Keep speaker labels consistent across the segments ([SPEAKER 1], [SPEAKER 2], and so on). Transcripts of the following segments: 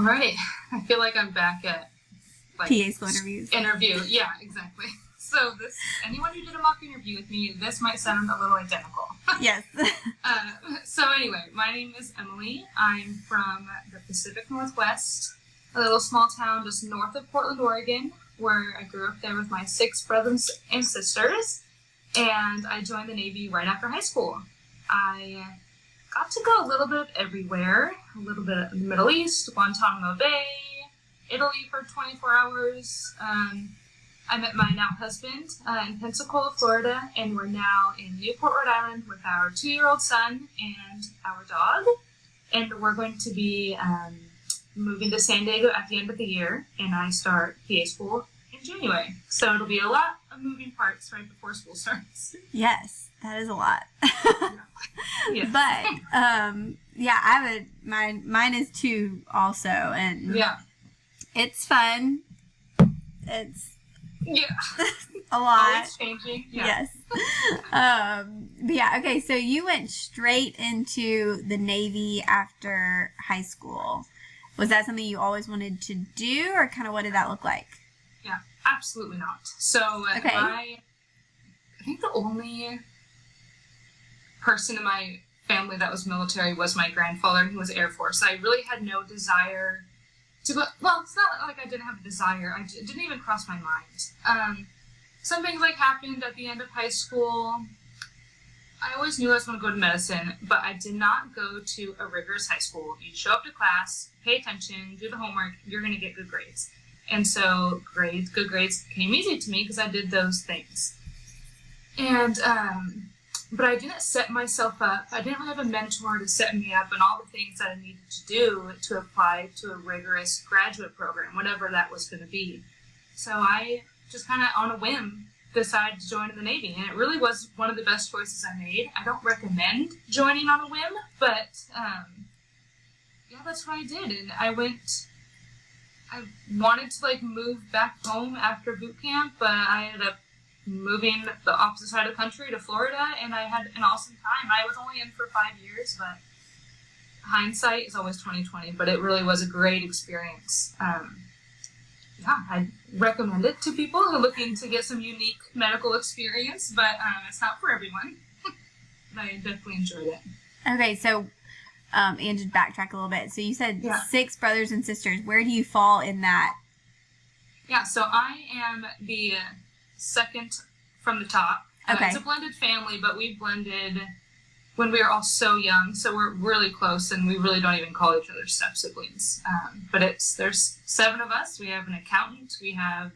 [SPEAKER 1] right. I feel like I'm back at
[SPEAKER 2] PA school interviews.
[SPEAKER 1] Yeah, exactly. So anyone who did a mock interview with me, this might sound a little identical.
[SPEAKER 2] Yes.
[SPEAKER 1] So anyway, my name is Emily. I'm from the Pacific Northwest, a little small town just north of Portland, Oregon, where I grew up there with my 6 brothers and sisters, and I joined the Navy right after high school. I got to go a little bit everywhere, a little bit in the Middle East, Guantanamo Bay, Italy for 24 hours. I met my now husband in Pensacola, Florida, and we're now in Newport, Rhode Island with our 2-year-old son and our dog. And we're going to be moving to San Diego at the end of the year, and I start PA school in January. So it'll be a lot of moving parts right before school starts.
[SPEAKER 2] Yes, that is a lot.
[SPEAKER 1] Yeah.
[SPEAKER 2] But, yeah, mine is 2 also, and
[SPEAKER 1] yeah,
[SPEAKER 2] it's fun. It's a lot.
[SPEAKER 1] Always changing. Yeah.
[SPEAKER 2] Yes. But yeah, okay, so you went straight into the Navy after high school. Was that something you always wanted to do, or kind of what did that look like?
[SPEAKER 1] Yeah, absolutely not. So
[SPEAKER 2] okay.
[SPEAKER 1] I think the only person in my family that was military was my grandfather, and he was Air Force. I really had no desire to go. Well, it's not like I didn't have a desire. It didn't even cross my mind. Some things happened at the end of high school. I always knew I was going to go to medicine, but I did not go to a rigorous high school. You show up to class, pay attention, do the homework, you're going to get good grades. And so good grades came easy to me because I did those things. And, but I didn't set myself up. I didn't really have a mentor to set me up and all the things that I needed to do to apply to a rigorous graduate program, whatever that was going to be. So I just kind of on a whim decided to join the Navy, and it really was one of the best choices I made. I don't recommend joining on a whim, but yeah, that's what I did. And I wanted to move back home after boot camp, but I ended up moving the opposite side of the country to Florida, and I had an awesome time. I was only in for 5 years, but hindsight is always 20/20, but it really was a great experience. Yeah, I recommend it to people who are looking to get some unique medical experience, but it's not for everyone. But I definitely enjoyed it.
[SPEAKER 2] Okay, so, and to backtrack a little bit, so you said 6 brothers and sisters. Where do you fall in that?
[SPEAKER 1] Yeah, so I am the second from the top.
[SPEAKER 2] Okay.
[SPEAKER 1] It's a blended family, but we blended when we were all so young, so we're really close, and we really don't even call each other step-siblings. But there's 7 of us. We have an accountant, we have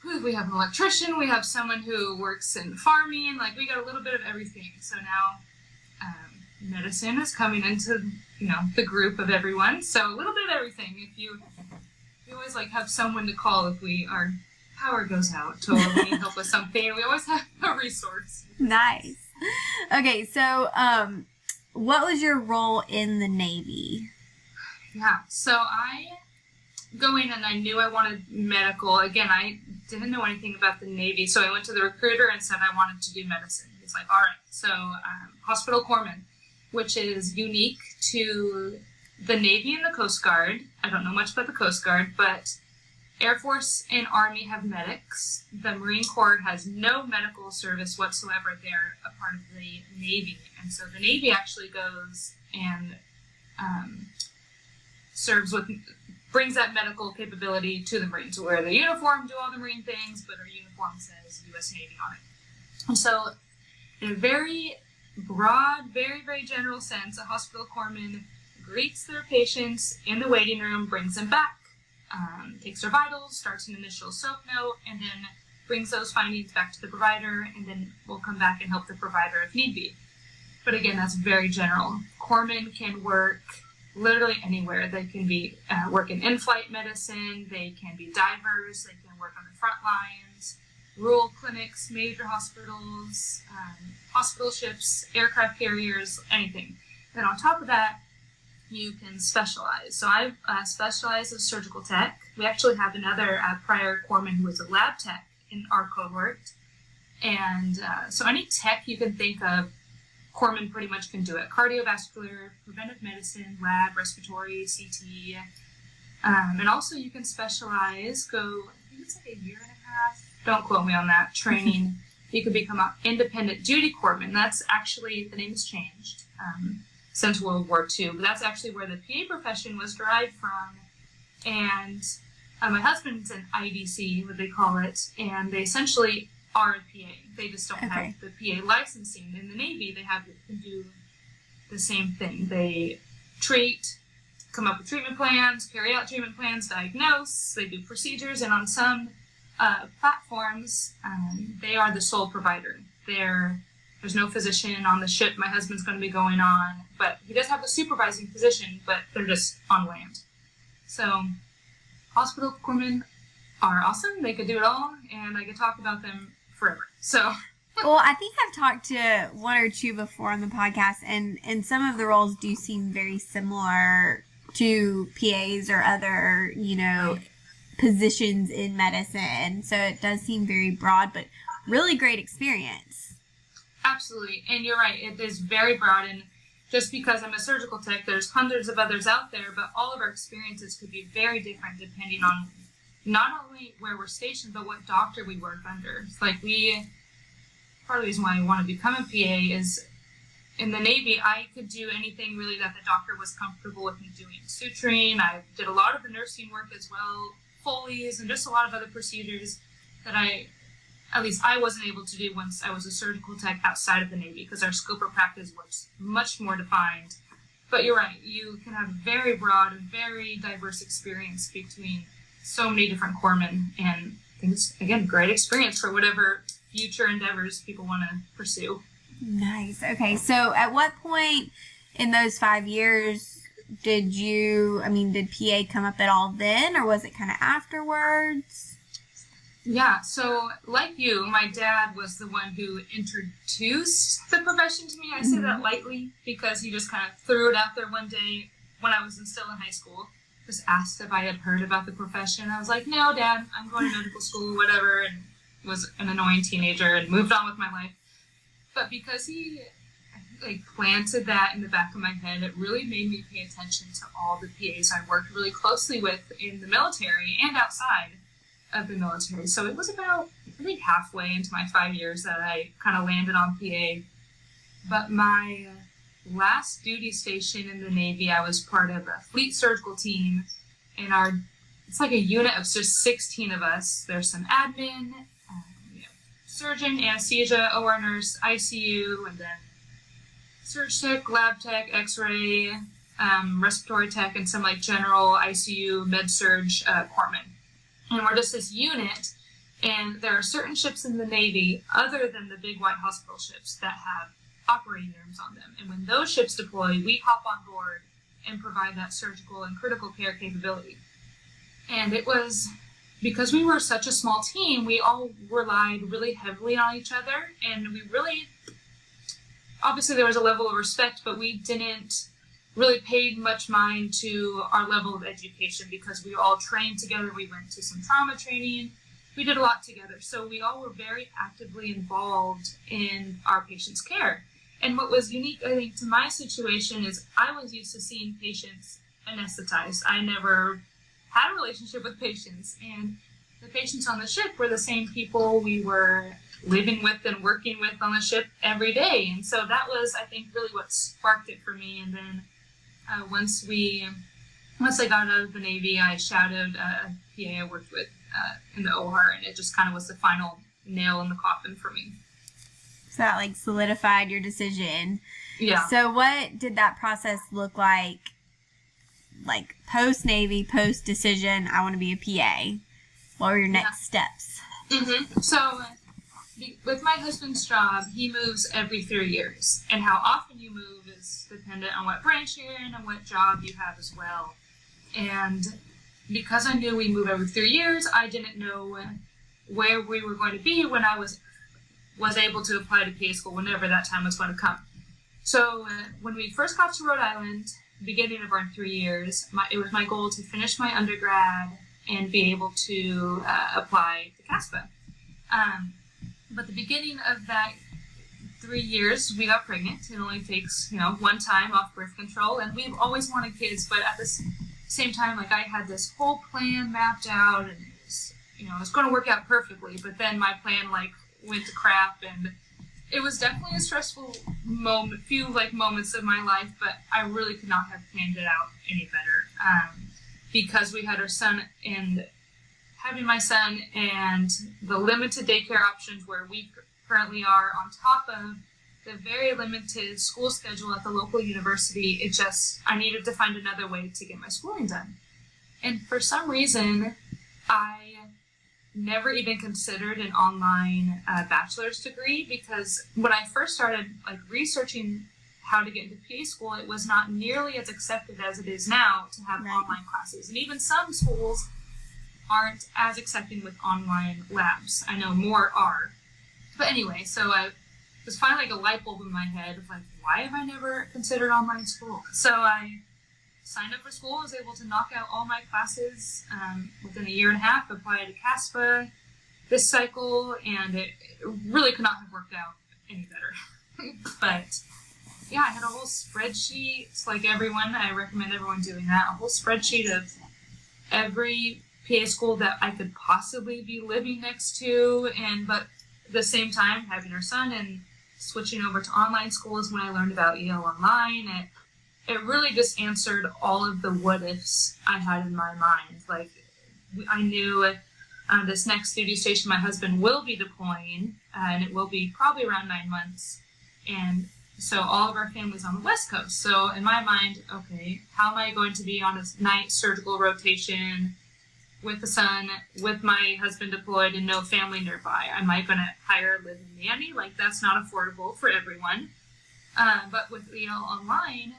[SPEAKER 1] an electrician, we have someone who works in farming, we got a little bit of everything. So now medicine is coming into, the group of everyone, so a little bit of everything. We always have someone to call if our power goes out, or we need help with something. We always have a resource.
[SPEAKER 2] Nice. Okay, so what was your role in the Navy?
[SPEAKER 1] Yeah, so I go in and I knew I wanted medical. Again, I didn't know anything about the Navy, so I went to the recruiter and said I wanted to do medicine. He's like, all right, so hospital corpsman, which is unique to the Navy and the Coast Guard. I don't know much about the Coast Guard, but Air Force and Army have medics. The Marine Corps has no medical service whatsoever. They're a part of the Navy. And so the Navy actually goes and brings that medical capability to the Marines. So wear the uniform, do all the Marine things, but our uniform says U.S. Navy on it. And so in a very broad, very, very general sense, a hospital corpsman greets their patients in the waiting room, brings them back, takes their vitals, starts an initial soap note, and then brings those findings back to the provider, and then we'll come back and help the provider if need be. But again, that's very general. Corpsmen can work literally anywhere. They can be work in in-flight medicine, they can be divers, they can work on the front lines, rural clinics, major hospitals, hospital ships, aircraft carriers, anything. Then on top of that, you can specialize. So I've specialized as surgical tech. We actually have another prior corpsman who was a lab tech in our cohort. And so any tech you can think of, corpsman pretty much can do it. Cardiovascular, preventive medicine, lab, respiratory, CT, And also you can specialize, I think it's like a year and a half, don't quote me on that, training. You could become an independent duty corpsman. That's actually, the name has changed since World War II, but that's actually where the PA profession was derived from. And my husband's an IDC, what they call it, and they essentially are a PA. They just don't have the PA licensing. In the Navy, they can do the same thing. They treat, come up with treatment plans, carry out treatment plans, diagnose, they do procedures, and on some platforms, they are the sole provider. There's no physician on the ship my husband's going to be going on, but he does have a supervising position, but they're just on land. So hospital corpsmen are awesome. They could do it all, and I could talk about them forever. So,
[SPEAKER 2] well, I think I've talked to one or two before on the podcast, and some of the roles do seem very similar to PAs or other, positions in medicine. So it does seem very broad, but really great experience.
[SPEAKER 1] Absolutely. And you're right. It is very broad. And just because I'm a surgical tech, there's hundreds of others out there, but all of our experiences could be very different depending on not only where we're stationed, but what doctor we work under. Like part of the reason why I want to become a PA is in the Navy, I could do anything really that the doctor was comfortable with me doing. Suturing, I did a lot of the nursing work as well, Foley's, and just a lot of other procedures that at least I wasn't able to do once I was a surgical tech outside of the Navy, because our scope of practice was much more defined. But you're right, you can have very broad and very diverse experience between so many different corpsmen, and I think it's, again, great experience for whatever future endeavors people want to pursue.
[SPEAKER 2] Nice. Okay, so at what point in those 5 years did PA come up at all then, or was it kind of afterwards?
[SPEAKER 1] Yeah, so like you, my dad was the one who introduced the profession to me. I say that lightly because he just kind of threw it out there one day when I was still in high school. Just asked if I had heard about the profession. I was like, no, Dad, I'm going to medical school, whatever, and was an annoying teenager and moved on with my life. But because he planted that in the back of my head, it really made me pay attention to all the PAs I worked really closely with in the military and outside of the military. So it was about, I think, halfway into my 5 years that I kind of landed on PA. But my last duty station in the Navy, I was part of a fleet surgical team, and it's like a unit of just 16 of us. There's some admin, surgeon, anesthesia, OR nurse, ICU, and then surg tech, lab tech, x-ray, respiratory tech, and some general ICU, med-surg corpsmen. And we're just this unit, and there are certain ships in the Navy, other than the big white hospital ships, that have operating rooms on them. And when those ships deploy, we hop on board and provide that surgical and critical care capability. And it was, because we were such a small team, we all relied really heavily on each other, and we really, obviously there was a level of respect, but we didn't really pay much mind to our level of education because we all trained together. We went to some trauma training. We did a lot together. So we all were very actively involved in our patients' care. And what was unique, I think, to my situation is I was used to seeing patients anesthetized. I never had a relationship with patients, and the patients on the ship were the same people we were living with and working with on the ship every day. And so that was, I think, really what sparked it for me. And then once I got out of the Navy, I shadowed a PA I worked with in the OR, and it just kind of was the final nail in the coffin for me.
[SPEAKER 2] So that solidified your decision.
[SPEAKER 1] Yeah.
[SPEAKER 2] So what did that process look like post-Navy, post-decision, I want to be a PA? What were your next steps?
[SPEAKER 1] Mm-hmm. So with my husband's job, he moves every 3 years. And how often you move is dependent on what branch you're in and what job you have as well. And because I knew we move every 3 years, I didn't know where we were going to be when I was able to apply to PA school, whenever that time was going to come. So when we first got to Rhode Island, beginning of our 3 years, it was my goal to finish my undergrad and be able to apply to CASPA. But the beginning of that 3 years, we got pregnant. It only takes, one time off birth control, and we've always wanted kids, but at this same time, like, I had this whole plan mapped out, and it was, it was going to work out perfectly, but then my plan, like, went to crap, and it was definitely a stressful few moments of my life, but I really could not have planned it out any better. Because we had our son, and having my son and the limited daycare options where we currently are, on top of the very limited school schedule at the local university, I needed to find another way to get my schooling done. And for some reason, I never even considered an online bachelor's degree, because when I first started researching how to get into PA school, it was not nearly as accepted as it is now to have online classes. And even some schools aren't as accepting with online labs. I know more are. But anyway, so it was finally a light bulb in my head of why have I never considered online school? So I signed up for school, was able to knock out all my classes within a year and a half, applied to CASPA this cycle, and it really could not have worked out any better. But yeah, I had a whole spreadsheet. It's everyone, I recommend everyone doing that, a whole spreadsheet of every PA school that I could possibly be living next to, but at the same time, having our son and switching over to online school is when I learned about Yale Online. It really just answered all of the what-ifs I had in my mind. I knew this next duty station my husband will be deploying, and it will be probably around 9 months. And so all of our family's on the West Coast. So in my mind, okay, how am I going to be on a night surgical rotation with the son, with my husband deployed and no family nearby? Am I going to hire a living nanny? That's not affordable for everyone. But with Yale Online,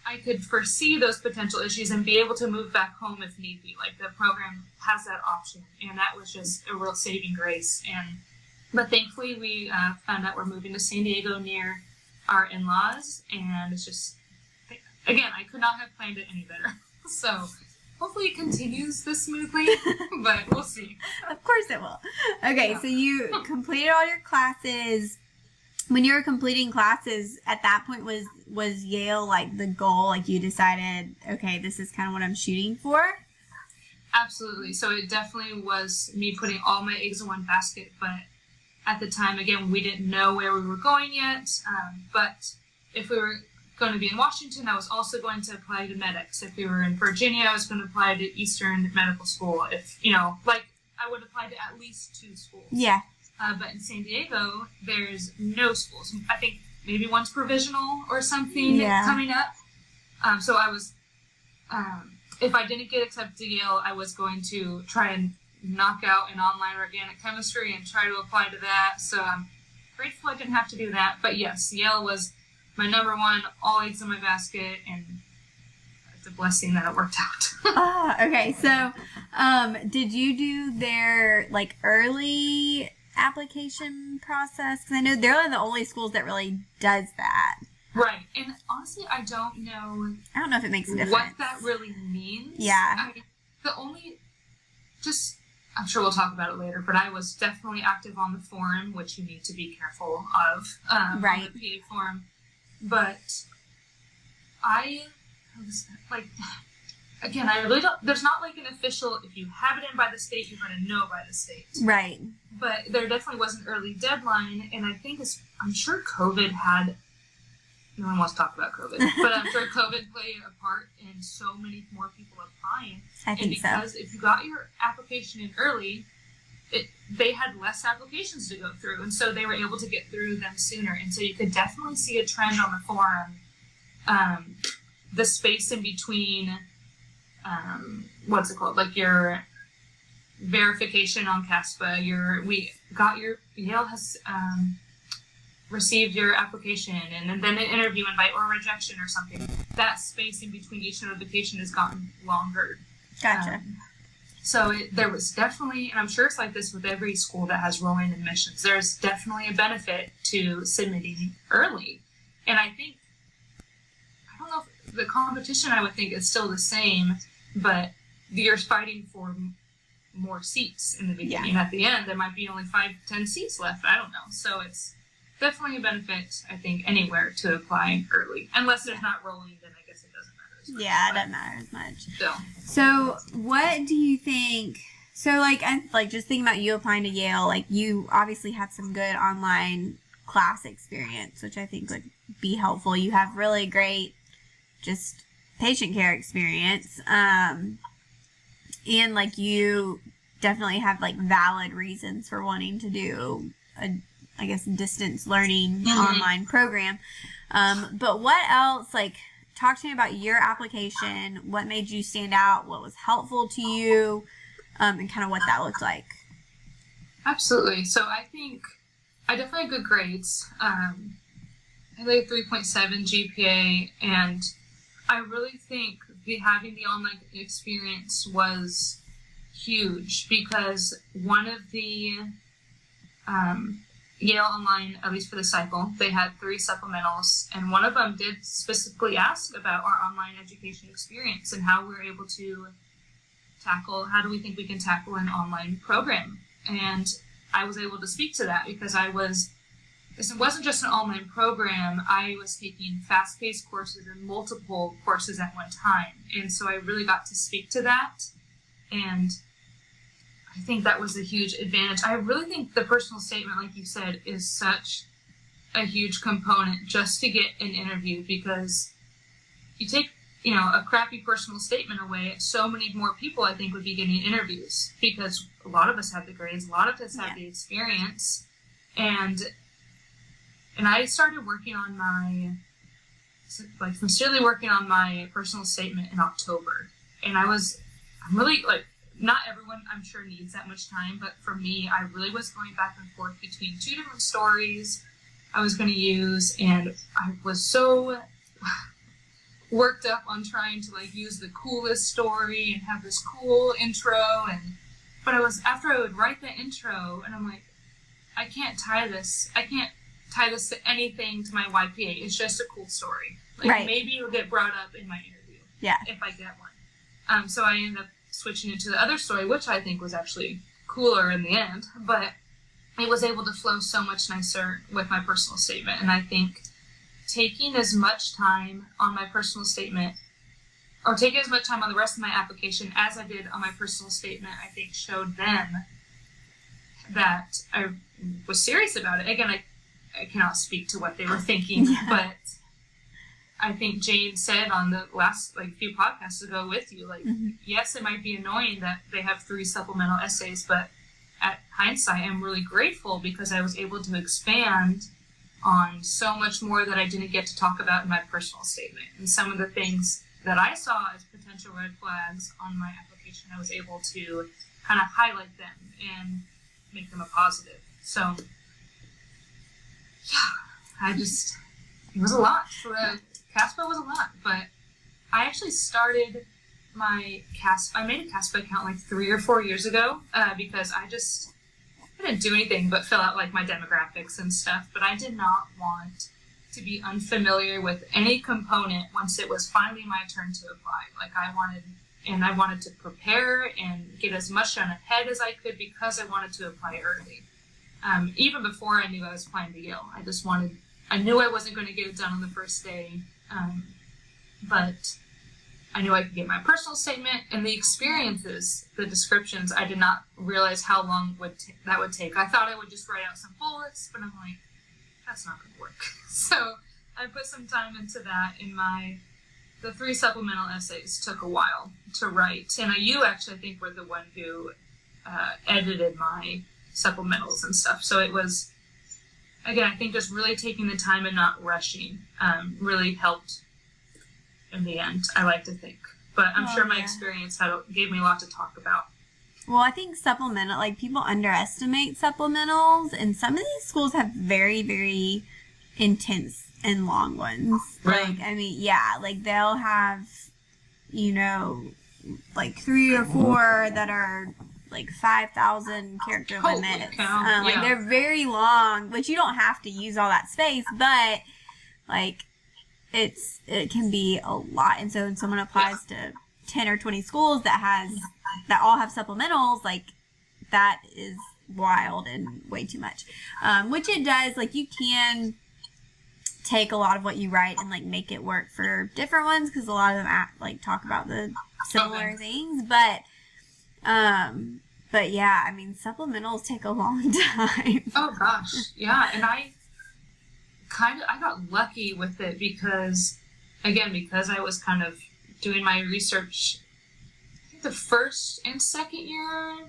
[SPEAKER 1] I could foresee those potential issues and be able to move back home if need be. The program has that option, and that was just a real saving grace. But thankfully, we found out we're moving to San Diego near our in-laws, and it's just, again, I could not have planned it any better. So hopefully it continues this smoothly, but we'll see.
[SPEAKER 2] Of course it will. Okay, yeah. So you completed all your classes. When you were completing classes, at that point, was Yale the goal? You decided, okay, this is kind of what I'm shooting for?
[SPEAKER 1] Absolutely. So it definitely was me putting all my eggs in one basket, but at the time, again, we didn't know where we were going yet, but if we were going to be in Washington, I was also going to apply to medics. If we were in Virginia, I was going to apply to Eastern Medical School. If, I would apply to at least 2 schools. Yeah. But in San Diego, there's no schools. I think maybe one's provisional or something coming up. So I was, if I didn't get accepted to Yale, I was going to try and knock out an online organic chemistry and try to apply to that. So I'm grateful I didn't have to do that. But yes, Yale was my number one, all eggs in my basket, and it's a blessing that it worked out.
[SPEAKER 2] Okay. So did you do their early application process? Because I know they're the only schools that really does that.
[SPEAKER 1] Right. And honestly, I don't know
[SPEAKER 2] if it makes a difference.
[SPEAKER 1] What that really means.
[SPEAKER 2] Yeah.
[SPEAKER 1] I'm sure we'll talk about it later, but I was definitely active on the forum, which you need to be careful of.
[SPEAKER 2] Right.
[SPEAKER 1] On the PA forum. But I was again, I really don't, there's not an official, if you have it in by the state, you're going to know by the state.
[SPEAKER 2] Right.
[SPEAKER 1] But there definitely was an early deadline, and I think I'm sure COVID had, no one wants to talk about COVID, but I'm sure COVID played a part in so many more people applying.
[SPEAKER 2] I think
[SPEAKER 1] because if you got your application in early, they had less applications to go through, and so they were able to get through them sooner. And so you could definitely see a trend on the forum, the space in between, what's it called? Your verification on CASPA, Yale has received your application, and then an interview invite or rejection or something. That space in between each notification has gotten longer.
[SPEAKER 2] Gotcha.
[SPEAKER 1] So there was definitely, and I'm sure it's like this with every school that has rolling admissions, there's definitely a benefit to submitting early. And I don't know if the competition, I would think, is still the same, but you're fighting for more seats in the beginning. Yeah. At the end, there might be only 5-10 seats left. I don't know. So it's definitely a benefit, I think, anywhere to apply early. Unless it's not rolling, then I guess it doesn't matter as much.
[SPEAKER 2] Yeah, it doesn't matter as much.
[SPEAKER 1] So,
[SPEAKER 2] So what do you think? So I just thinking about you applying to Yale, like you obviously had some good online class experience, which I think would be helpful. You have really great just patient care experience. And like you definitely have like valid reasons for wanting to do a, I guess, distance learning online program. But what else, like, talk to me about your application. What made you stand out? What was helpful to you? And kind of what that looked like.
[SPEAKER 1] Absolutely. So I think I definitely had good grades. I had like 3.7 GPA, and I really think having the online experience was huge because one of the Yale Online, at least for the cycle, they had 3 supplementals, and one of them did specifically ask about our online education experience and how we're able to how do we think we can tackle an online program. And I was able to speak to that because it wasn't just an online program. I was taking fast-paced courses and multiple courses at one time. And so I really got to speak to that. And I think that was a huge advantage. I really think the personal statement, like you said, is such a huge component just to get an interview, because you take, a crappy personal statement away, so many more people I think would be getting interviews, because a lot of us have the grades, a lot of us have the experience. And I started working on sincerely working on my personal statement in October. And I'm really, not everyone, I'm sure, needs that much time, but for me, I really was going back and forth between 2 different stories I was going to use, and I was so worked up on trying to use the coolest story and have this cool intro, but after I would write the intro, and I'm like, I can't tie this to anything, to my YPA. It's just a cool story. Maybe it'll get brought up in my interview. Yeah. If I get one. So I ended up switching it to the other story, which I think was actually cooler in the end, but it was able to flow so much nicer with my personal statement. And I think taking as much time on my personal statement, or taking as much time on the rest of my application as I did on my personal statement, I think showed them that I was serious about it. Again, I cannot speak to what they were thinking, but I think Jane said on the last few podcasts ago with you, yes, it might be annoying that they have 3 supplemental essays, but at hindsight, I'm really grateful because I was able to expand on so much more that I didn't get to talk about in my personal statement. And some of the things that I saw as potential red flags on my application, I was able to kind of highlight them and make them a positive. So, yeah, it was a lot. So the CASPA was a lot, but I actually started I made a CASPA account 3 or 4 years ago because I didn't do anything but fill out my demographics and stuff, but I did not want to be unfamiliar with any component once it was finally my turn to apply. I wanted to prepare and get as much done ahead as I could because I wanted to apply early. Even before I knew I was applying to Yale, I knew I wasn't going to get it done on the first day, but I knew I could get my personal statement and the experiences, the descriptions. I did not realize how long that would take. I thought I would just write out some bullets, but I'm like, that's not going to work. So I put some time into that. The 3 supplemental essays took a while to write. And you actually, I think, were the one who edited my supplementals and stuff. So it was, again, I think just really taking the time and not rushing really helped in the end, I like to think. But I'm sure my experience gave me a lot to talk about.
[SPEAKER 2] Well, I think people underestimate supplementals, and some of these schools have very, very intense and long ones.
[SPEAKER 1] Right.
[SPEAKER 2] They'll have, 3 or 4 that are 5,000 character limits. They're very long, which you don't have to use all that space, but it can be a lot. And so when someone applies to 10 or 20 schools that all have supplementals, that is wild and way too much. Which it does, you can take a lot of what you write and like make it work for different ones, because a lot of them like talk about the similar things, but yeah, I mean, supplementals take a long time.
[SPEAKER 1] Oh gosh, yeah, and I got lucky with it because I was kind of doing my research. I think the first and second year,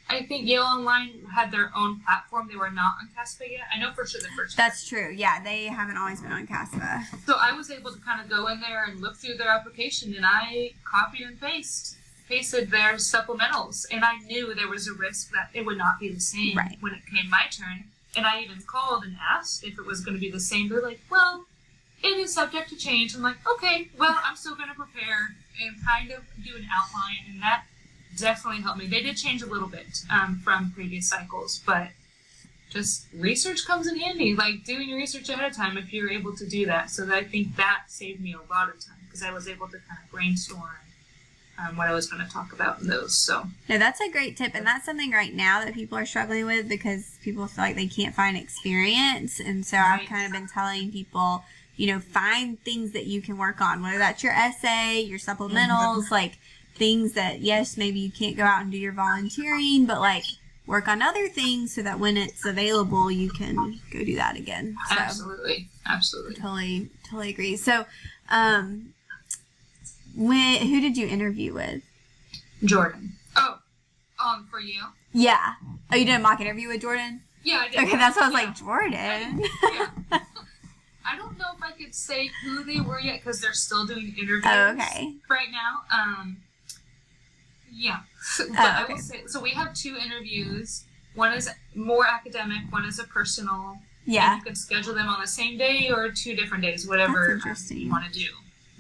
[SPEAKER 1] I think Yale Online had their own platform. They were not on Caspa yet. I know for sure the first year.
[SPEAKER 2] That's true. Yeah, they haven't always been on Caspa.
[SPEAKER 1] So I was able to kind of go in there and look through their application, and I copied and pasted their supplementals, and I knew there was a risk that it would not be the same when it came my turn. And I even called and asked if it was going to be the same. They're like, well, it is subject to change. I'm like, okay, well, I'm still going to prepare and kind of do an outline, and that definitely helped me. They did change a little bit from previous cycles, but just research comes in handy, like doing your research ahead of time if you're able to do that. So I think that saved me a lot of time because I was able to kind of brainstorm what I was going to talk about in those. So
[SPEAKER 2] no, that's a great tip, and that's something right now that people are struggling with because people feel like they can't find experience. And so I've kind of been telling people, find things that you can work on, whether that's your essay, your supplementals, like things that, yes, maybe you can't go out and do your volunteering, but like work on other things so that when it's available, you can go do that again. So,
[SPEAKER 1] absolutely.
[SPEAKER 2] Totally agree. So, who did you interview with?
[SPEAKER 1] Jordan. Oh, for you?
[SPEAKER 2] Yeah. Oh, you did a mock interview with Jordan?
[SPEAKER 1] Yeah, I did.
[SPEAKER 2] Okay, that's what I was like, Jordan.
[SPEAKER 1] Yeah. I don't know if I could say who they were yet because they're still doing interviews right now. Yeah. But I will say, so we have 2 interviews. One is more academic, one is a personal.
[SPEAKER 2] Yeah.
[SPEAKER 1] And you can schedule them on the same day or 2 different days, whatever you want to do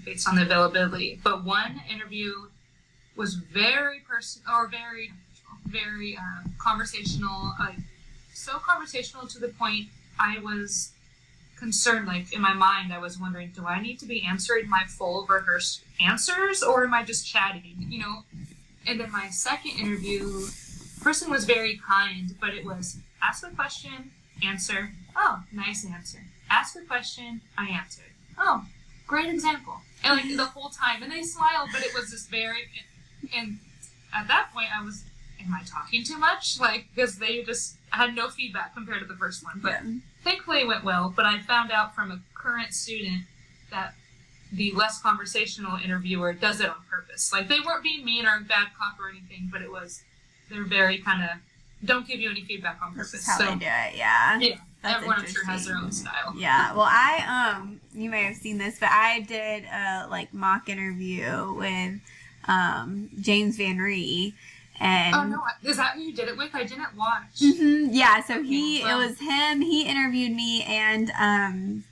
[SPEAKER 1] based on the availability. But one interview was very very conversational, so conversational to the point I was concerned, like in my mind I was wondering, do I need to be answering my full rehearsed answers or am I just chatting, And then my second interview, the person was very kind, but it was ask a question, answer, oh, nice answer. Ask a question, I answered. Oh, great example. And like the whole time, and they smiled, but it was just and at that point I was, am I talking too much? Like, because they just had no feedback compared to the first one. But thankfully it went well, but I found out from a current student that the less conversational interviewer does it on purpose. Like, they weren't being mean or bad cop or anything, but they're very kind of, don't give you any feedback on purpose.
[SPEAKER 2] That's how they do it, yeah.
[SPEAKER 1] Yeah. Everyone, I'm sure, has their own style.
[SPEAKER 2] Yeah. Well, you may have seen this, but I did a, mock interview with James Van Ree. And
[SPEAKER 1] oh, no. Is that who you did it with? I didn't watch.
[SPEAKER 2] Mm-hmm, yeah, so it was him. He interviewed me and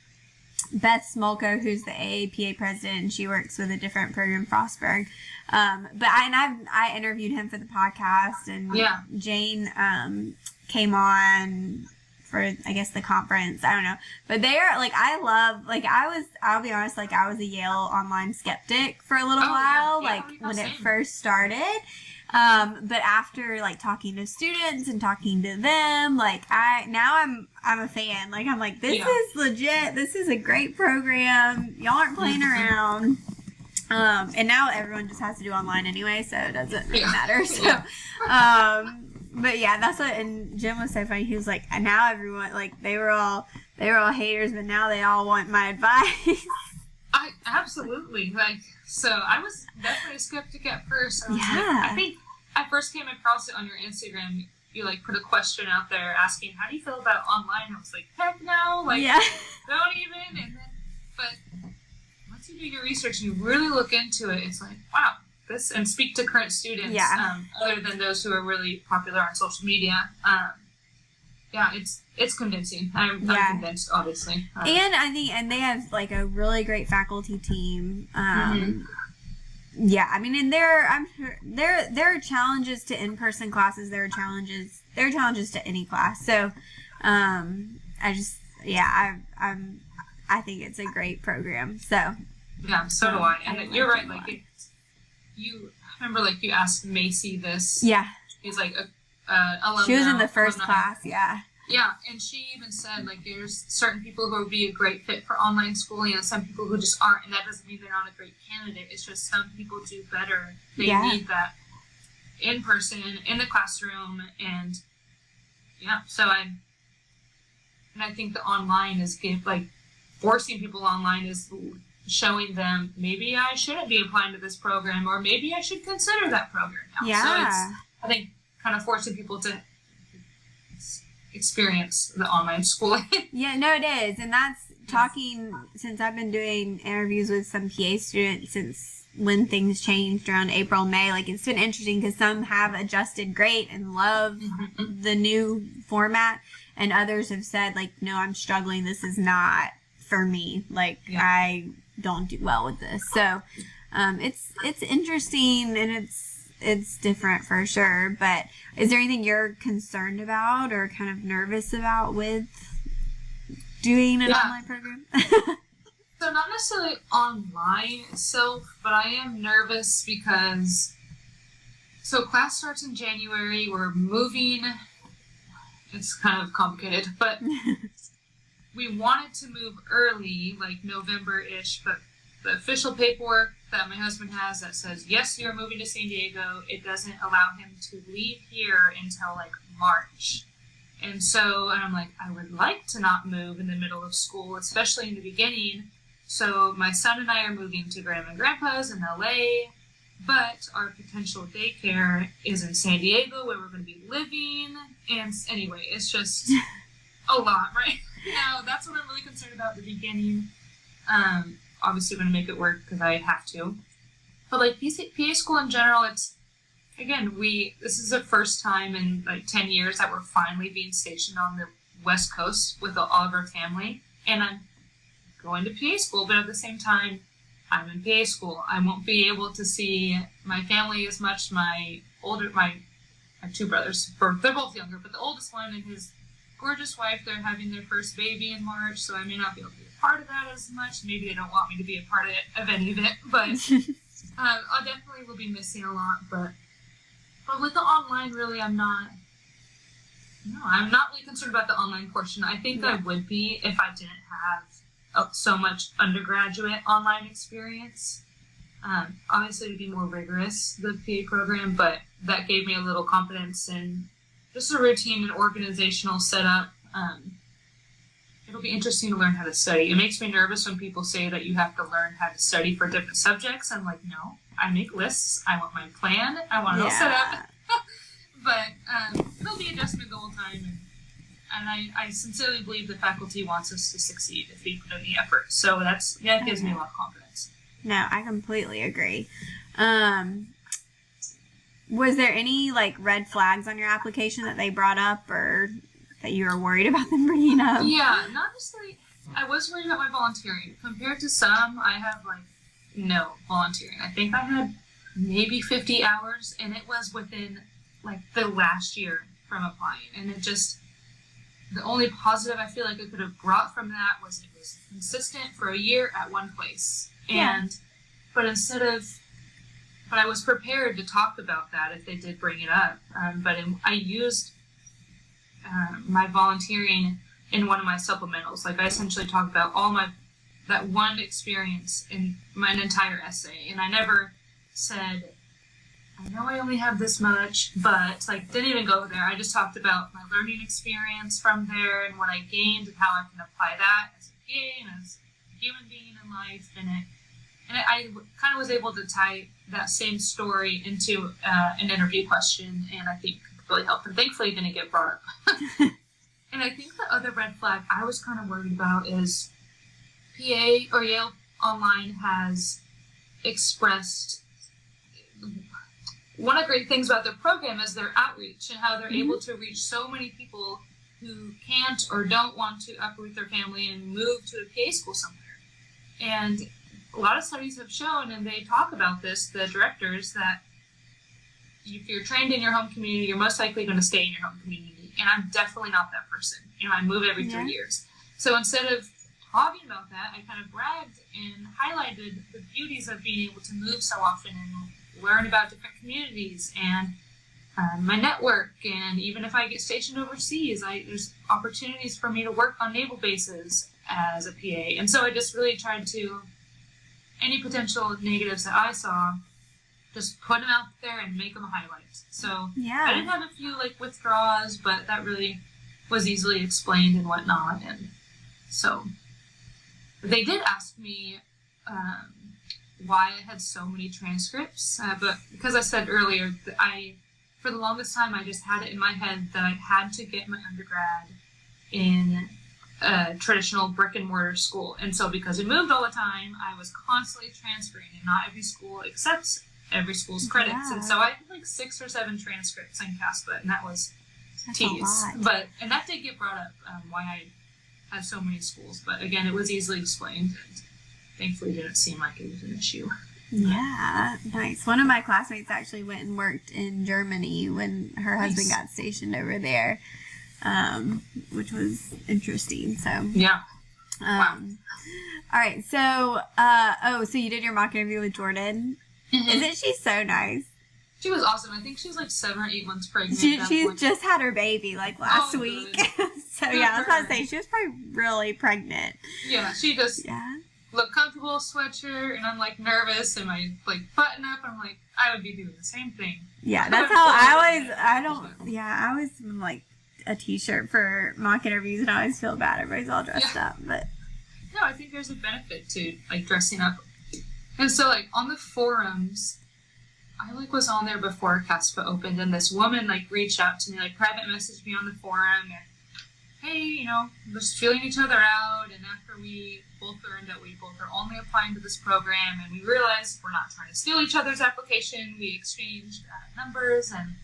[SPEAKER 2] Beth Smolko, who's the AAPA president, and she works with a different program, Frostburg. But I interviewed him for the podcast, and Jane came on for, I guess, the conference. I don't know. But they're, I'll be honest, I was a Yale online skeptic for a little while, when it first started. But after talking to students and talking to them, I'm a fan. I'm like, this is legit. This is a great program. Y'all aren't playing around. And now everyone just has to do online anyway, so it doesn't really matter. So, but yeah, that's what. And Jim was so funny. He was like, and now everyone, they were all haters, but now they all want my advice.
[SPEAKER 1] Absolutely. So I was definitely a skeptic at first. I think I first came across it on your Instagram. You put a question out there asking, how do you feel about online? I was like, heck no, don't even. And then, but once you do your research and you really look into it, it's like, wow, this, and speak to current students, other than those who are really popular on social media. It's convincing. I'm convinced, obviously.
[SPEAKER 2] And I think, and they have a really great faculty team. Yeah, I mean, and I'm sure there are challenges to in-person classes. There are challenges to any class. So, I think it's a great program. So.
[SPEAKER 1] Yeah, so do I. And you're right. I remember, you asked Macy this.
[SPEAKER 2] Yeah.
[SPEAKER 1] He's alumni.
[SPEAKER 2] She was in the first class. Yeah.
[SPEAKER 1] Yeah, and she even said, like, there's certain people who would be a great fit for online schooling and some people who just aren't, and that doesn't mean they're not a great candidate. It's just some people do better. They need that in person, in the classroom, and so I think the online is forcing people online is showing them maybe I shouldn't be applying to this program, or maybe I should consider that program now.
[SPEAKER 2] Yeah.
[SPEAKER 1] So it's, I think, kind of forcing people to experience the online schooling.
[SPEAKER 2] Yeah, no, it is. And that's talking, since I've been doing interviews with some PA students since when things changed around April, May, like, it's been interesting because some have adjusted great and love the new format, and others have said, like, no, I'm struggling. This is not for me. Like, I don't do well with this. So it's interesting, and it's different for sure. But is there anything you're concerned about or kind of nervous about with doing an online program?
[SPEAKER 1] So not necessarily online itself, but I am nervous because class starts in January. We're moving. It's kind of complicated, but we wanted to move early, like November-ish, but the official paperwork that my husband has that says, yes, you're moving to San Diego, it doesn't allow him to leave here until like March. And so I'm like, I would like to not move in the middle of school, especially in the beginning. So my son and I are moving to Grandma and Grandpa's in LA, but our potential daycare is in San Diego where we're going to be living. And anyway, it's just a lot right now. That's what I'm really concerned about at the beginning. Obviously, going to make it work because I have to. But like PA school in general, it's, again, this is the first time in like 10 years that we're finally being stationed on the West Coast with all of our family. And I'm going to PA school, but at the same time, I'm in PA school. I won't be able to see my family as much. I have two brothers. They're both younger, but the oldest one and his gorgeous wife, they're having their first baby in March, so I may not be able to be a part of that as much. Maybe they don't want me to be a part of any of it, but I definitely will be missing a lot. But with the online, really, I'm not really concerned about the online portion. I think I would be if I didn't have so much undergraduate online experience. Obviously, to be more rigorous, the PA program, but that gave me a little confidence in just a routine and organizational setup. It'll be interesting to learn how to study. It makes me nervous when people say that you have to learn how to study for different subjects. I'm like, no, I make lists. I want my plan. I want it all set up. But it'll be adjustment the whole time. And I sincerely believe the faculty wants us to succeed if we put in the effort. So that gives me a lot of confidence.
[SPEAKER 2] No, I completely agree. Was there any like red flags on your application that they brought up or that you were worried about them bringing up?
[SPEAKER 1] Yeah, not necessarily. I was worried about my volunteering. Compared to some, I have like no volunteering. I think I had maybe 50 hours, and it was within like the last year from applying. And it just, the only positive I feel like I could have brought from that was it was consistent for a year at one place. But I was prepared to talk about that if they did bring it up. I used my volunteering in one of my supplementals. Like I essentially talked about that one experience in my entire essay. And I never said, I know I only have this much, but like didn't even go there. I just talked about my learning experience from there and what I gained and how I can apply that as a PA and as a human being in life. And I kind of was able to tie that same story into an interview question, and I think it really helped. And thankfully, it didn't get brought up. And I think the other red flag I was kind of worried about is PA or Yale Online has expressed one of the great things about their program is their outreach and how they're able to reach so many people who can't or don't want to uproot their family and move to a PA school somewhere. And a lot of studies have shown, and they talk about this, the directors, that if you're trained in your home community, you're most likely going to stay in your home community. And I'm definitely not that person. I move every 3 years. So instead of talking about that, I kind of bragged and highlighted the beauties of being able to move so often and learn about different communities. And my network, and even if I get stationed overseas, there's opportunities for me to work on naval bases as a PA. And so I just really tried to, any potential negatives that I saw, just put them out there and make them a highlight. So I did have a few like withdrawals, but that really was easily explained and whatnot. And so they did ask me why I had so many transcripts, but because I said earlier that for the longest time, I just had it in my head that I had to get my undergrad in a traditional brick and mortar school. And so because we moved all the time, I was constantly transferring, and not every school accepts every school's credits. Yeah. And so I had like 6 or 7 transcripts in CASPA, and that was tedious. And that did get brought up, why I had so many schools. But again, it was easily explained, and thankfully didn't seem like it was an issue.
[SPEAKER 2] Yeah, nice. One of my classmates actually went and worked in Germany when her husband got stationed over there, which was interesting. So
[SPEAKER 1] yeah. Wow.
[SPEAKER 2] All right. So, so you did your mock interview with Jordan. Mm-hmm. Isn't she so nice?
[SPEAKER 1] She was awesome. I think she was like 7 or 8 months pregnant.
[SPEAKER 2] She's just had her baby like last week. So good, I was about to say she was probably really pregnant.
[SPEAKER 1] Yeah, she just looked comfortable, sweatshirt, and I'm like nervous, and my like button up. I'm like, I would be doing the same thing.
[SPEAKER 2] Yeah, that's how I always like a t-shirt for mock interviews, and I always feel bad. Everybody's all dressed up, but
[SPEAKER 1] no, I think there's a benefit to like dressing up. And so like on the forums, I like was on there before CASPA opened, and this woman like reached out to me, like private messaged me on the forum, and hey, you know, just feeling each other out. And after we both learned that we both are only applying to this program, and we realized we're not trying to steal each other's application, we exchanged numbers, and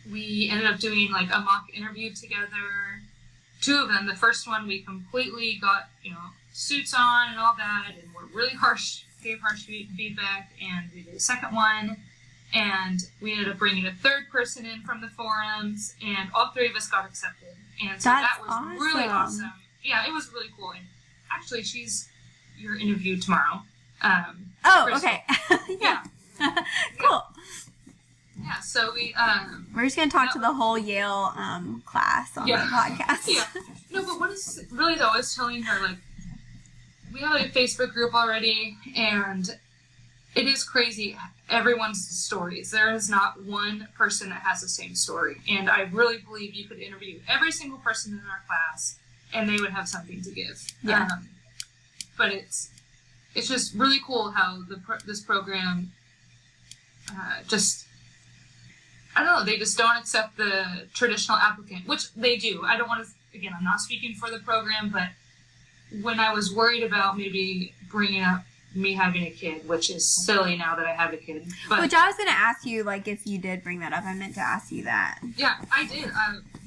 [SPEAKER 1] we ended up doing like a mock interview together. 2 of them. The first one we completely got, you know, suits on and all that, and were really harsh, gave harsh feedback. And we did a second one, and we ended up bringing a 3rd person in from the forums, and all 3 of us got accepted. And so that was really awesome. Yeah, it was really cool. And actually, she's your interview tomorrow.
[SPEAKER 2] Crystal. Okay.
[SPEAKER 1] Yeah.
[SPEAKER 2] Cool.
[SPEAKER 1] Yeah, so
[SPEAKER 2] we're just going to talk to the whole Yale class on the podcast.
[SPEAKER 1] Yeah. No, but what is really, though, I was telling her, like, we have a Facebook group already, and it is crazy, everyone's stories. There is not one person that has the same story, and I really believe you could interview every single person in our class, and they would have something to give.
[SPEAKER 2] Yeah.
[SPEAKER 1] But it's just really cool how this program just, I don't know, they just don't accept the traditional applicant, which they do. I don't want to, again, I'm not speaking for the program, but when I was worried about maybe bringing up me having a kid, which is silly now that I have a kid. But,
[SPEAKER 2] which I was going to ask you, like, if you did bring that up. I meant to ask you that.
[SPEAKER 1] Yeah, I did,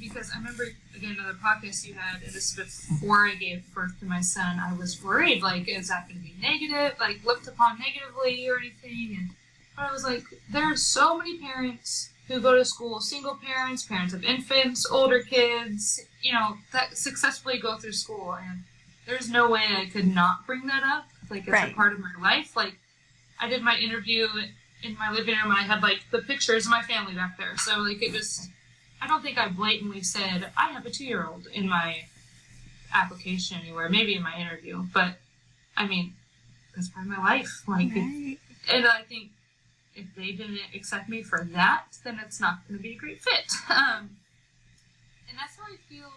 [SPEAKER 1] because I remember, again, another podcast you had, and this is before I gave birth to my son, I was worried, like, is that going to be negative, like, looked upon negatively or anything? But I was like, there are so many parents who go to school, single parents, parents of infants, older kids, you know, that successfully go through school, and there's no way I could not bring that up. Like, it's a part of my life. Like, I did my interview in my living room, and I had, like, the pictures of my family back there. So, like, it just, I don't think I blatantly said, I have a 2-year-old in my application anywhere, maybe in my interview. But, I mean, that's part of my life. Like, and I think if they didn't accept me for that, then it's not going to be a great fit. And that's how I feel,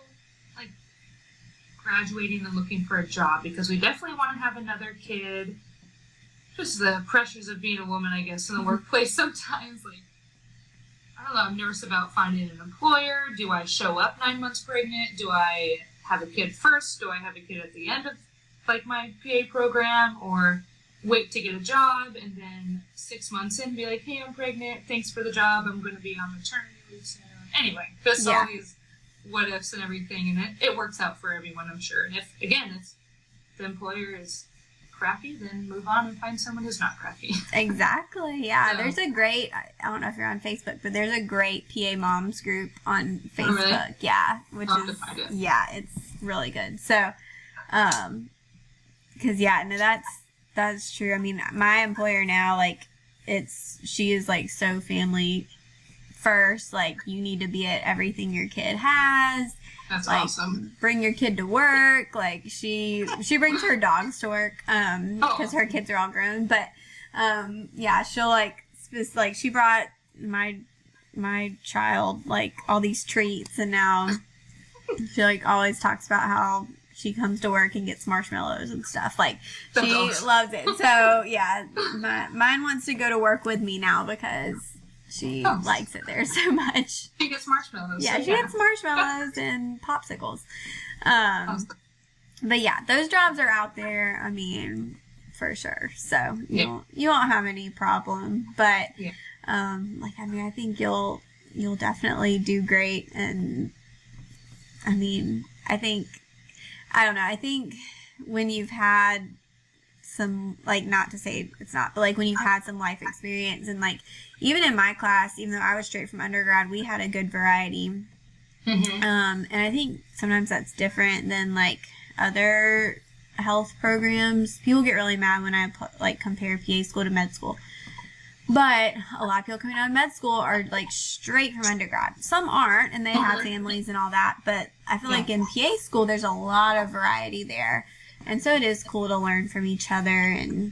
[SPEAKER 1] like, graduating and looking for a job, because we definitely want to have another kid. Just the pressures of being a woman, I guess, in the workplace sometimes. Like, I don't know, I'm nervous about finding an employer. Do I show up 9 months pregnant? Do I have a kid first? Do I have a kid at the end of, like, my PA program? Or wait to get a job and then 6 months in be like, hey, I'm pregnant. Thanks for the job. I'm going to be on maternity leave soon. Anyway, just all these what ifs and everything, and it works out for everyone, I'm sure. And if the employer is crappy, then move on and find someone who's not crappy.
[SPEAKER 2] Exactly. Yeah. So, there's a great, I don't know if you're on Facebook, but there's a great PA moms group on Facebook.
[SPEAKER 1] Oh, really?
[SPEAKER 2] Yeah. Which
[SPEAKER 1] I'll have to find it.
[SPEAKER 2] Yeah, it's really good. So, because no, that's true. I mean, my employer now, like, she is like so family first. Like, you need to be at everything your kid has.
[SPEAKER 1] That's
[SPEAKER 2] like,
[SPEAKER 1] awesome.
[SPEAKER 2] Bring your kid to work. Like, she brings her dogs to work because her kids are all grown. But yeah, she'll like she brought my child like all these treats, and now she like always talks about how she comes to work and gets marshmallows and stuff. Like,
[SPEAKER 1] That's
[SPEAKER 2] she
[SPEAKER 1] awesome.
[SPEAKER 2] loves it. So yeah, mine wants to go to work with me now because she likes it there so much.
[SPEAKER 1] She gets marshmallows.
[SPEAKER 2] Yeah, she gets marshmallows and popsicles. But yeah, those jobs are out there. I mean, for sure. So you won't have any problem. But like, I mean, I think you'll definitely do great. And I mean, I don't know. I think when you've had some, like, not to say it's not, but like when you've had some life experience, and like even in my class, even though I was straight from undergrad, we had a good variety. And I think sometimes that's different than like other health programs. People get really mad when I like compare PA school to med school. But a lot of people coming out of med school are like straight from undergrad. Some aren't, and they have families and all that. But I feel like in PA school, there's a lot of variety there. And so it is cool to learn from each other and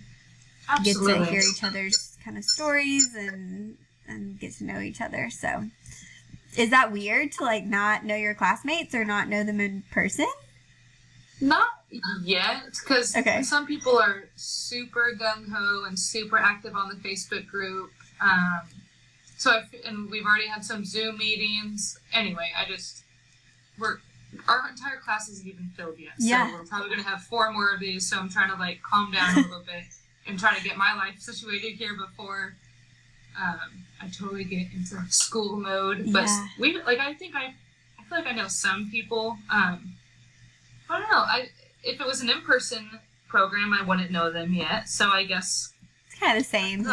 [SPEAKER 2] get to hear each other's kind of stories and get to know each other. So is that weird to like not know your classmates or not know them in person?
[SPEAKER 1] Not yet, because some people are super gung-ho and super active on the Facebook group. And we've already had some Zoom meetings. Anyway, our entire class isn't even filled yet. So we're probably going to have 4 more of these. So I'm trying to like calm down a little bit and try to get my life situated here before I totally get into school mode. But I feel like I know some people. I don't know. If it was an in-person program, I wouldn't know them yet. So I guess
[SPEAKER 2] it's kind of the same.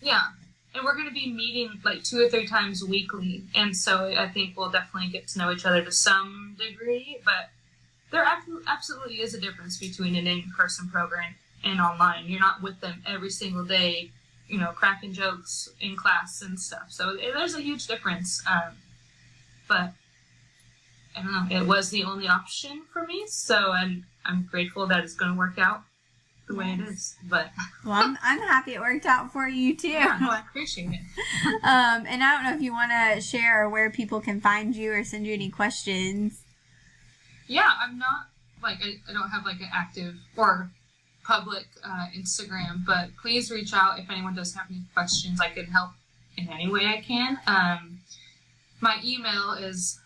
[SPEAKER 2] Yeah.
[SPEAKER 1] And we're going to be meeting like 2 or 3 times weekly, and so I think we'll definitely get to know each other to some degree. But there absolutely is a difference between an in-person program and online. You're not with them every single day, you know, cracking jokes in class and stuff. So there's a huge difference. But I don't know. It was the only option for me, so I'm grateful that it's going to work out the way it is. But
[SPEAKER 2] well, I'm happy it worked out for you too.
[SPEAKER 1] Yeah, no, I appreciate it.
[SPEAKER 2] And I don't know if you want to share where people can find you or send you any questions.
[SPEAKER 1] Yeah, I'm not like I don't have like an active or public Instagram, but please reach out if anyone does have any questions. I can help in any way I can. My email is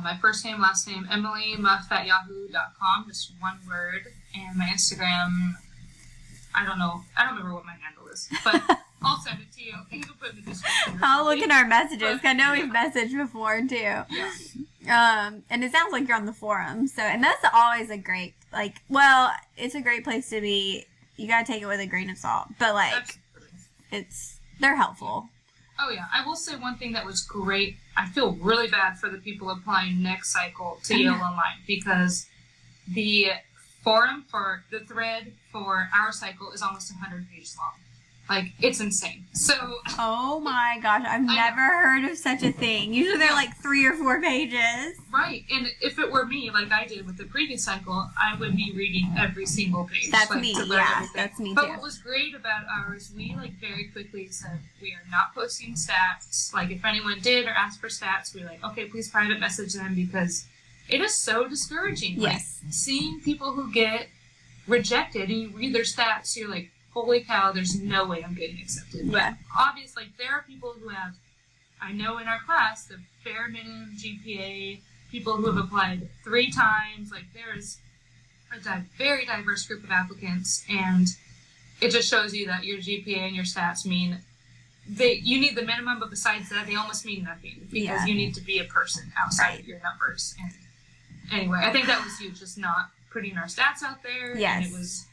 [SPEAKER 1] my first name, last name, emilymuff@yahoo.com, just one word. And my Instagram, I don't remember what my handle is, but I'll send it to you. You can put it in the description.
[SPEAKER 2] I'll look in our messages. I know we've messaged before, too.
[SPEAKER 1] Yeah.
[SPEAKER 2] And it sounds like you're on the forum. So, and that's always a great, like, well, it's a great place to be. You got to take it with a grain of salt. But, like,
[SPEAKER 1] Absolutely.
[SPEAKER 2] They're helpful.
[SPEAKER 1] Oh, yeah. I will say one thing that was great. I feel really bad for the people applying next cycle to Yale Online, because the forum for the thread for our cycle is almost 100 pages long. Like, it's insane. So.
[SPEAKER 2] Oh my gosh, I've never heard of such a thing. Usually they're like 3 or 4 pages.
[SPEAKER 1] Right, and if it were me, like I did with the previous cycle, I would be reading every single page.
[SPEAKER 2] That's
[SPEAKER 1] like,
[SPEAKER 2] me,
[SPEAKER 1] to learn everything.
[SPEAKER 2] That's me too.
[SPEAKER 1] But what was great about ours, we like very quickly said we are not posting stats. Like, if anyone did or asked for stats, we were like, okay, please private message them, because it is so discouraging.
[SPEAKER 2] Yes.
[SPEAKER 1] Like, seeing people who get rejected and you read their stats, you're like, holy cow, there's no way I'm getting accepted.
[SPEAKER 2] Yeah.
[SPEAKER 1] But obviously, there are people who have, I know in our class, the bare minimum GPA, people who have applied 3 times. Like, there is a very diverse group of applicants, and it just shows you that your GPA and your stats mean you need the minimum, but besides that, they almost mean nothing, because you need to be a person outside of your numbers. And anyway, I think that was huge, just not putting our stats out there.
[SPEAKER 2] Yes.
[SPEAKER 1] And it was...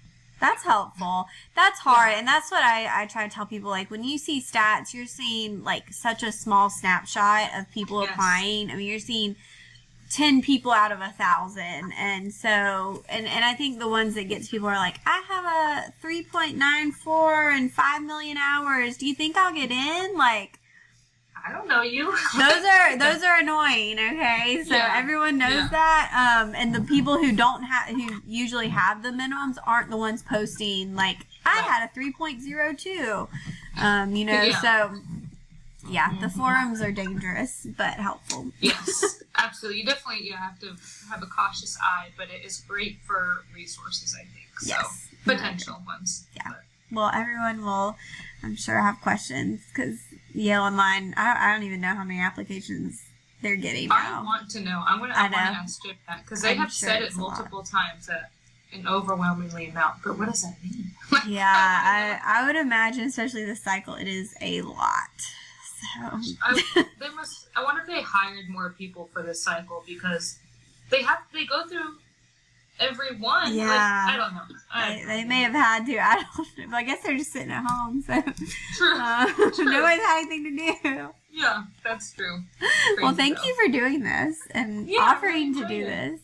[SPEAKER 2] That's helpful. That's hard. And that's what I try to tell people. Like, when you see stats, you're seeing, like, such a small snapshot of people applying. I mean, you're seeing 10 people out of 1,000. And so, and I think the ones that get to people are like, I have a 3.94 and 5 million hours. Do you think I'll get in? Like,
[SPEAKER 1] I don't know you.
[SPEAKER 2] Those are annoying, okay? So everyone knows that. And the people who who usually have the minimums aren't the ones posting like, I had a 3.02. So yeah, the forums are dangerous but helpful.
[SPEAKER 1] Yes, absolutely. You definitely have to have a cautious eye, but it is great for resources, I think. So,
[SPEAKER 2] yes.
[SPEAKER 1] potential ones.
[SPEAKER 2] Yeah.
[SPEAKER 1] But.
[SPEAKER 2] Well, everyone will, I'm sure, have questions because Yale Online, I don't even know how many applications they're getting now.
[SPEAKER 1] I want to know. I want to ask Chip that because they have said it multiple times that an overwhelmingly amount. But what does that mean?
[SPEAKER 2] Yeah, I would imagine, especially this cycle, it is a lot. So.
[SPEAKER 1] I wonder if they hired more people for this cycle because they go through every one.
[SPEAKER 2] Yeah.
[SPEAKER 1] I don't know.
[SPEAKER 2] They may have had to. I don't know. But I guess they're just sitting at home. So
[SPEAKER 1] True.
[SPEAKER 2] Nobody's had anything to do.
[SPEAKER 1] Yeah, that's true.
[SPEAKER 2] Well, thank you for doing this and offering to do this.